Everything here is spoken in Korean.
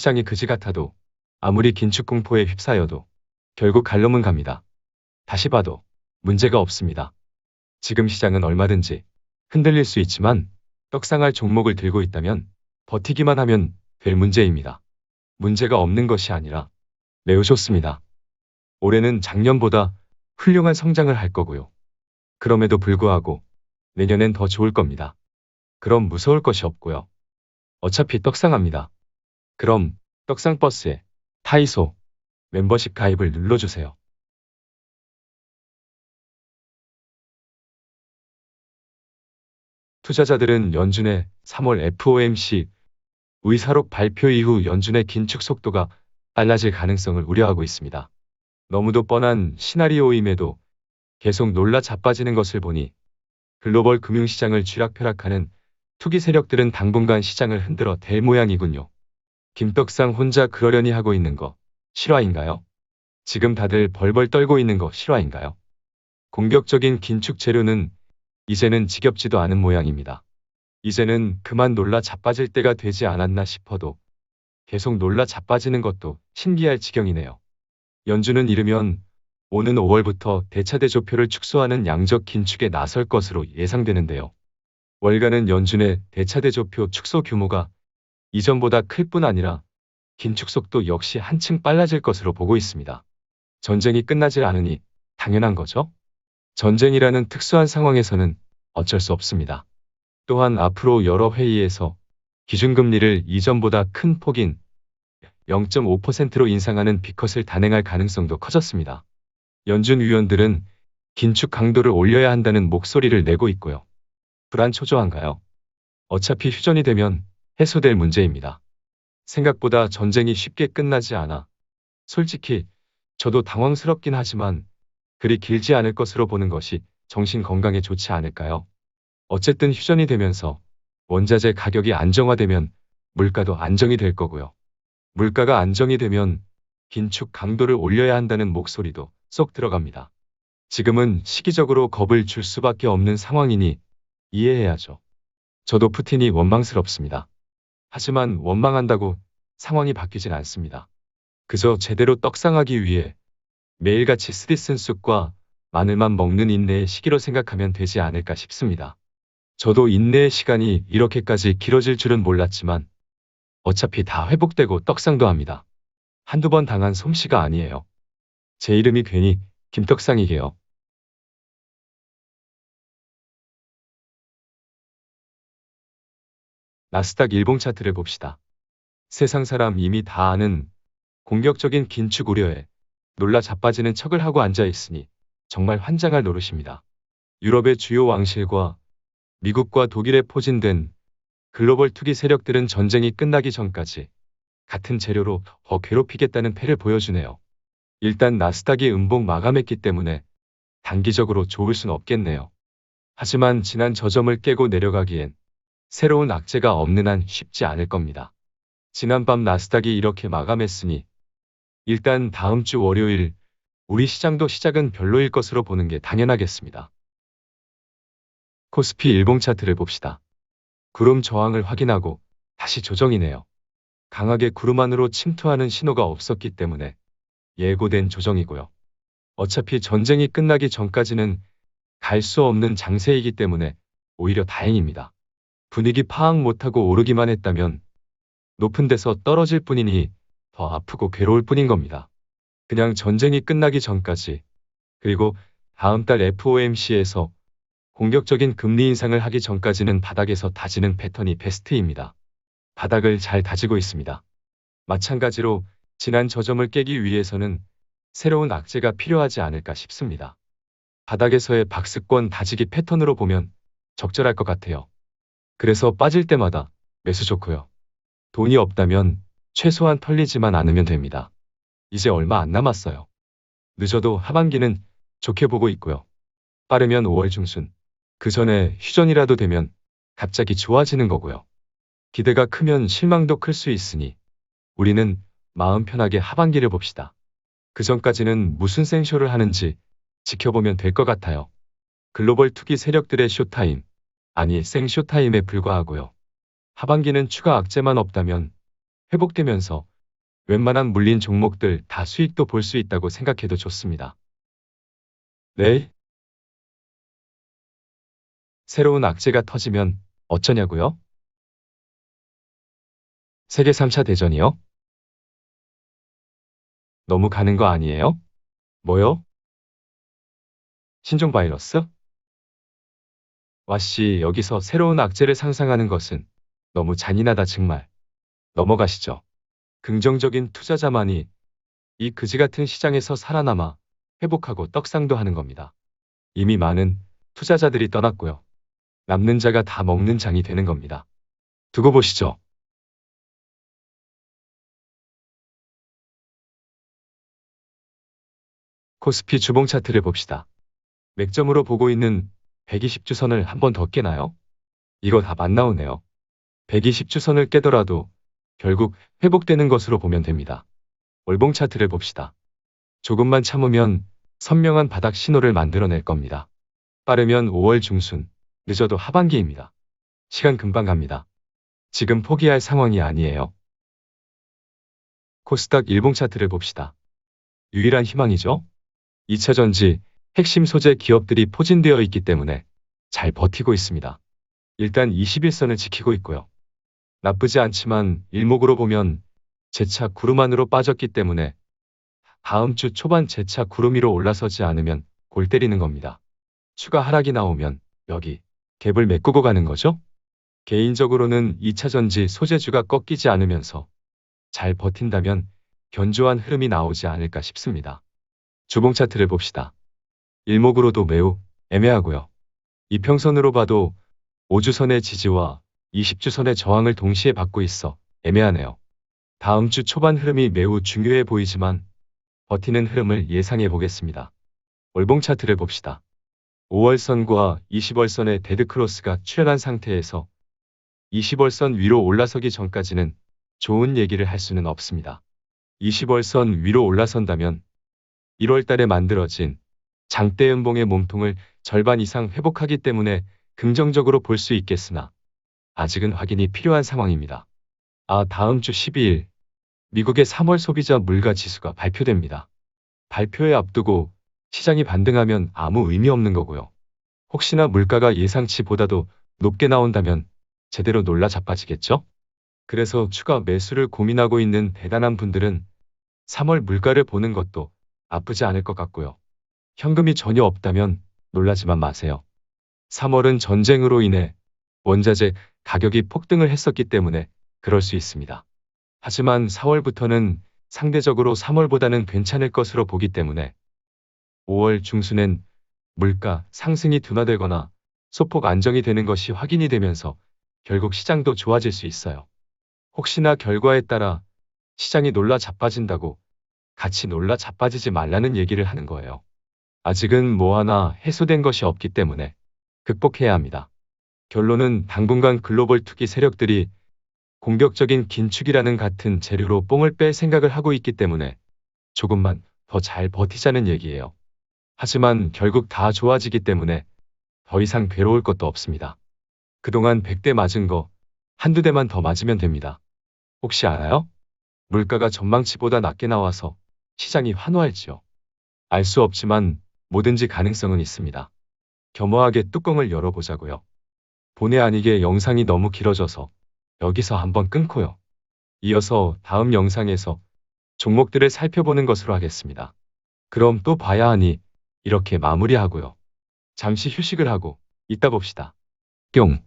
시장이 그지 같아도 아무리 긴축 공포에 휩싸여도 결국 갈 놈은 갑니다. 다시 봐도 문제가 없습니다. 지금 시장은 얼마든지 흔들릴 수 있지만 떡상할 종목을 들고 있다면 버티기만 하면 될 문제입니다. 문제가 없는 것이 아니라 매우 좋습니다. 올해는 작년보다 훌륭한 성장을 할 거고요. 그럼에도 불구하고 내년엔 더 좋을 겁니다. 그럼 무서울 것이 없고요. 어차피 떡상합니다. 그럼 떡상버스에 타이소 멤버십 가입을 눌러주세요. 투자자들은 연준의 3월 FOMC 의사록 발표 이후 연준의 긴축 속도가 빨라질 가능성을 우려하고 있습니다. 너무도 뻔한 시나리오임에도 계속 놀라 자빠지는 것을 보니 글로벌 금융시장을 쥐락펴락하는 투기 세력들은 당분간 시장을 흔들어 댈 모양이군요. 김떡상 혼자 그러려니 하고 있는 거 실화인가요? 지금 다들 벌벌 떨고 있는 거 실화인가요? 공격적인 긴축 재료는 이제는 지겹지도 않은 모양입니다. 이제는 그만 놀라 자빠질 때가 되지 않았나 싶어도 계속 놀라 자빠지는 것도 신기할 지경이네요. 연준은 이르면 오는 5월부터 대차대조표를 축소하는 양적 긴축에 나설 것으로 예상되는데요. 월가는 연준의 대차대조표 축소 규모가 이전보다 클 뿐 아니라 긴축 속도 역시 한층 빨라질 것으로 보고 있습니다. 전쟁이 끝나질 않으니 당연한 거죠? 전쟁이라는 특수한 상황에서는 어쩔 수 없습니다. 또한 앞으로 여러 회의에서 기준금리를 이전보다 큰 폭인 0.5%로 인상하는 비컷을 단행할 가능성도 커졌습니다. 연준 위원들은 긴축 강도를 올려야 한다는 목소리를 내고 있고요. 불안 초조한가요? 어차피 휴전이 되면 해소될 문제입니다. 생각보다 전쟁이 쉽게 끝나지 않아 솔직히 저도 당황스럽긴 하지만 그리 길지 않을 것으로 보는 것이 정신 건강에 좋지 않을까요? 어쨌든 휴전이 되면서 원자재 가격이 안정화되면 물가도 안정이 될 거고요. 물가가 안정이 되면 긴축 강도를 올려야 한다는 목소리도 쏙 들어갑니다. 지금은 시기적으로 겁을 줄 수밖에 없는 상황이니 이해해야죠. 저도 푸틴이 원망스럽습니다. 하지만 원망한다고 상황이 바뀌진 않습니다. 그저 제대로 떡상하기 위해 매일같이 쓰디쓴 쑥과 마늘만 먹는 인내의 시기로 생각하면 되지 않을까 싶습니다. 저도 인내의 시간이 이렇게까지 길어질 줄은 몰랐지만 어차피 다 회복되고 떡상도 합니다. 한두 번 당한 솜씨가 아니에요. 제 이름이 괜히 김떡상이게요. 나스닥 일봉 차트를 봅시다. 세상 사람 이미 다 아는 공격적인 긴축 우려에 놀라 자빠지는 척을 하고 앉아있으니 정말 환장할 노릇입니다. 유럽의 주요 왕실과 미국과 독일에 포진된 글로벌 투기 세력들은 전쟁이 끝나기 전까지 같은 재료로 더 괴롭히겠다는 패를 보여주네요. 일단 나스닥이 음봉 마감했기 때문에 단기적으로 좋을 순 없겠네요. 하지만 지난 저점을 깨고 내려가기엔 새로운 악재가 없는 한 쉽지 않을 겁니다. 지난밤 나스닥이 이렇게 마감했으니 일단 다음 주 월요일 우리 시장도 시작은 별로일 것으로 보는 게 당연하겠습니다. 코스피 일봉 차트를 봅시다. 구름 저항을 확인하고 다시 조정이네요. 강하게 구름 안으로 침투하는 신호가 없었기 때문에 예고된 조정이고요. 어차피 전쟁이 끝나기 전까지는 갈 수 없는 장세이기 때문에 오히려 다행입니다. 분위기 파악 못하고 오르기만 했다면 높은 데서 떨어질 뿐이니 더 아프고 괴로울 뿐인 겁니다. 그냥 전쟁이 끝나기 전까지 그리고 다음 달 FOMC에서 공격적인 금리 인상을 하기 전까지는 바닥에서 다지는 패턴이 베스트입니다. 바닥을 잘 다지고 있습니다. 마찬가지로 지난 저점을 깨기 위해서는 새로운 악재가 필요하지 않을까 싶습니다. 바닥에서의 박스권 다지기 패턴으로 보면 적절할 것 같아요. 그래서 빠질 때마다 매수 좋고요. 돈이 없다면 최소한 털리지만 않으면 됩니다. 이제 얼마 안 남았어요. 늦어도 하반기는 좋게 보고 있고요. 빠르면 5월 중순. 그 전에 휴전이라도 되면 갑자기 좋아지는 거고요. 기대가 크면 실망도 클 수 있으니 우리는 마음 편하게 하반기를 봅시다. 그 전까지는 무슨 생쇼를 하는지 지켜보면 될 것 같아요. 글로벌 투기 세력들의 쇼타임, 아니 생쇼타임에 불과하고요. 하반기는 추가 악재만 없다면 회복되면서 웬만한 물린 종목들 다 수익도 볼 수 있다고 생각해도 좋습니다. 네? 새로운 악재가 터지면 어쩌냐고요? 세계 3차 대전이요? 너무 가는 거 아니에요? 뭐요? 신종 바이러스? 와씨, 여기서 새로운 악재를 상상하는 것은 너무 잔인하다 정말. 넘어가시죠. 긍정적인 투자자만이 이 그지 같은 시장에서 살아남아 회복하고 떡상도 하는 겁니다. 이미 많은 투자자들이 떠났고요. 남는 자가 다 먹는 장이 되는 겁니다. 두고 보시죠. 코스피 주봉 차트를 봅시다. 맥점으로 보고 있는 120주선을 한 번 더 깨나요? 이거 다 맞나오네요. 120주선을 깨더라도 결국 회복되는 것으로 보면 됩니다. 월봉 차트를 봅시다. 조금만 참으면 선명한 바닥 신호를 만들어낼 겁니다. 빠르면 5월 중순, 늦어도 하반기입니다. 시간 금방 갑니다. 지금 포기할 상황이 아니에요. 코스닥 일봉 차트를 봅시다. 유일한 희망이죠? 2차전지, 핵심 소재 기업들이 포진되어 있기 때문에 잘 버티고 있습니다. 일단 21선을 지키고 있고요. 나쁘지 않지만 일목으로 보면 재차 구름 안으로 빠졌기 때문에 다음 주 초반 재차 구름 위로 올라서지 않으면 골 때리는 겁니다. 추가 하락이 나오면 여기 갭을 메꾸고 가는 거죠? 개인적으로는 2차전지 소재주가 꺾이지 않으면서 잘 버틴다면 견조한 흐름이 나오지 않을까 싶습니다. 주봉 차트를 봅시다. 일목으로도 매우 애매하고요. 이평선으로 봐도 5주선의 지지와 20주선의 저항을 동시에 받고 있어 애매하네요. 다음 주 초반 흐름이 매우 중요해 보이지만 버티는 흐름을 예상해 보겠습니다. 월봉 차트를 봅시다. 5월선과 20월선의 데드크로스가 출현한 상태에서 20월선 위로 올라서기 전까지는 좋은 얘기를 할 수는 없습니다. 20월선 위로 올라선다면 1월 달에 만들어진 장대 음봉의 몸통을 절반 이상 회복하기 때문에 긍정적으로 볼 수 있겠으나 아직은 확인이 필요한 상황입니다. 다음 주 12일 미국의 3월 소비자 물가 지수가 발표됩니다. 발표에 앞두고 시장이 반등하면 아무 의미 없는 거고요. 혹시나 물가가 예상치보다도 높게 나온다면 제대로 놀라 자빠지겠죠? 그래서 추가 매수를 고민하고 있는 대단한 분들은 3월 물가를 보는 것도 나쁘지 않을 것 같고요. 현금이 전혀 없다면 놀라지만 마세요. 3월은 전쟁으로 인해 원자재 가격이 폭등을 했었기 때문에 그럴 수 있습니다. 하지만 4월부터는 상대적으로 3월보다는 괜찮을 것으로 보기 때문에 5월 중순엔 물가 상승이 둔화되거나 소폭 안정이 되는 것이 확인이 되면서 결국 시장도 좋아질 수 있어요. 혹시나 결과에 따라 시장이 놀라 자빠진다고 같이 놀라 자빠지지 말라는 얘기를 하는 거예요. 아직은 뭐 하나 해소된 것이 없기 때문에 극복해야 합니다. 결론은 당분간 글로벌 투기 세력들이 공격적인 긴축이라는 같은 재료로 뽕을 뺄 생각을 하고 있기 때문에 조금만 더 잘 버티자는 얘기예요. 하지만 결국 다 좋아지기 때문에 더 이상 괴로울 것도 없습니다. 그동안 100대 맞은 거 한두 대만 더 맞으면 됩니다. 혹시 알아요? 물가가 전망치보다 낮게 나와서 시장이 환호할지요. 알 수 없지만 뭐든지 가능성은 있습니다. 겸허하게 뚜껑을 열어보자고요. 본의 아니게 영상이 너무 길어져서 여기서 한번 끊고요. 이어서 다음 영상에서 종목들을 살펴보는 것으로 하겠습니다. 그럼 또 봐야 하니 이렇게 마무리하고요. 잠시 휴식을 하고 이따 봅시다. 뿅.